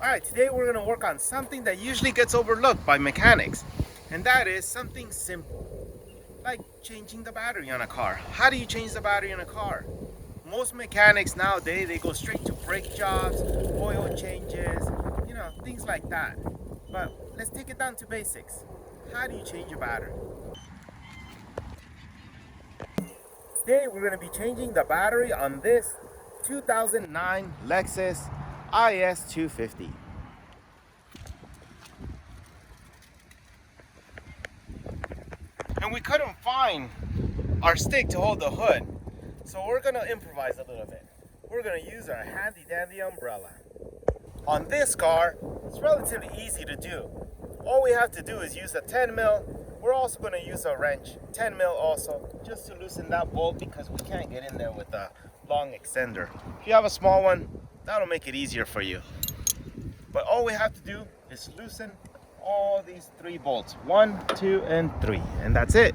Alright, today we're going to work on something that usually gets overlooked by mechanics, and that is something simple, like changing the battery on a car. How do you change the battery in a car? Most mechanics nowadays, they go straight to brake jobs, oil changes, things like that. But let's take it down to basics. How do you change a battery? Today we're going to be changing the battery on this 2009 Lexus IS250. And we couldn't find our stick to hold the hood, so we're going to improvise a little bit. We're going to use our handy dandy umbrella. On this car, it's relatively easy to do. All we have to do is use a 10 mil. We're also going to use a wrench, 10 mil also, just to loosen that bolt because we can't get in there with a long extender. If you have a small one, that'll make it easier for you. But all we have to do is loosen all these 3 bolts, 1, 2, and 3, and that's it.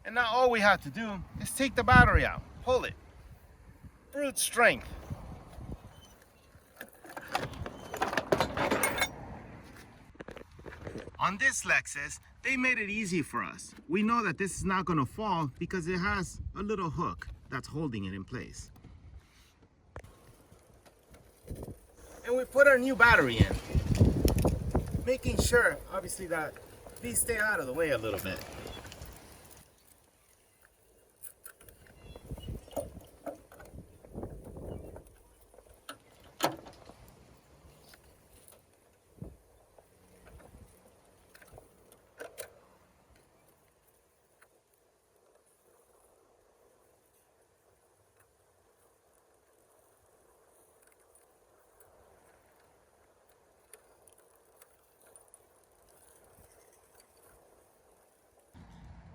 And now all we have to do is take the battery out, pull it, brute strength. On this Lexus, they made it easy for us. We know that this is not going to fall because it has a little hook that's holding it in place. And we put our new battery in, making sure, obviously, that these stay out of the way a little bit.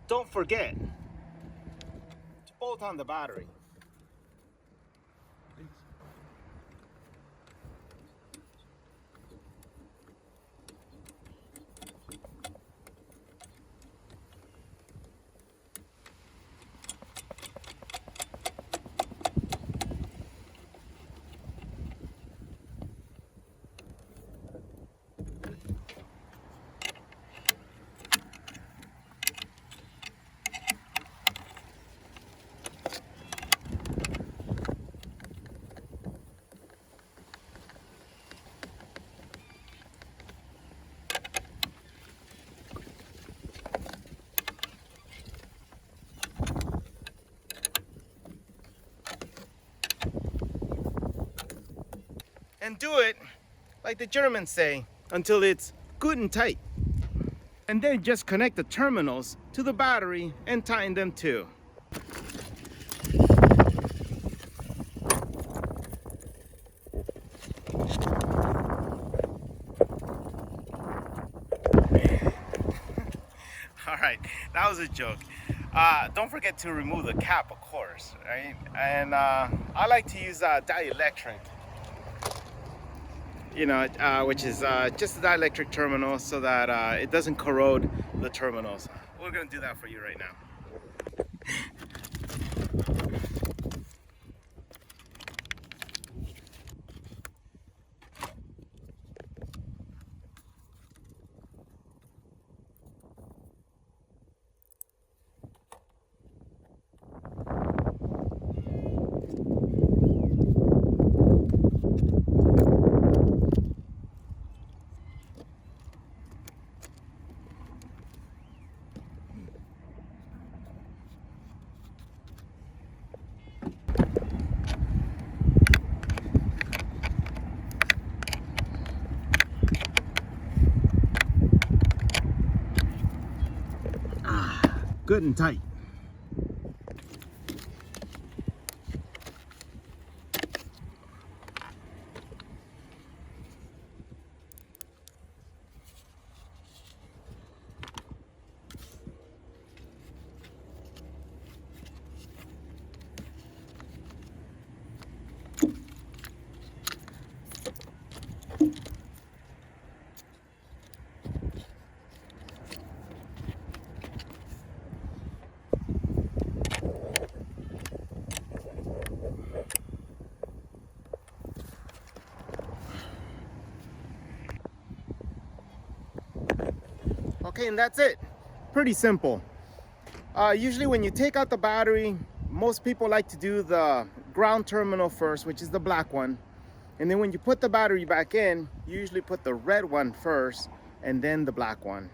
Don't forget to bolt on the battery. And do it like the Germans say, until it's good and tight. And then just connect the terminals to the battery and tighten them too. All right, that was a joke. Don't forget to remove the cap, of course, right? And I like to use dielectric. you know, which is just a dielectric terminal so that it doesn't corrode the terminals. We're gonna do that for you right now. Good and tight. Okay, and that's it. Pretty simple. Usually when you take out the battery, most people like to do the ground terminal first, which is the black one. And then when you put the battery back in, you usually put the red one first and then the black one.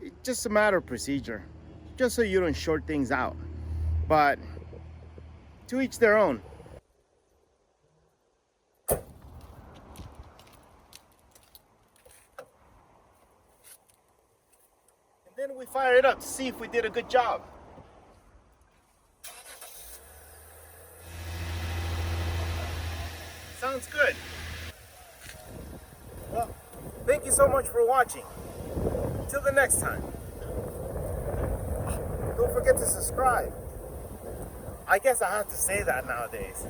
It's just a matter of procedure, just so you don't short things out. But to each their own. Then we fire it up to see if we did a good job. Sounds good. Well, thank you so much for watching. Till the next time. Don't forget to subscribe. I guess I have to say that nowadays.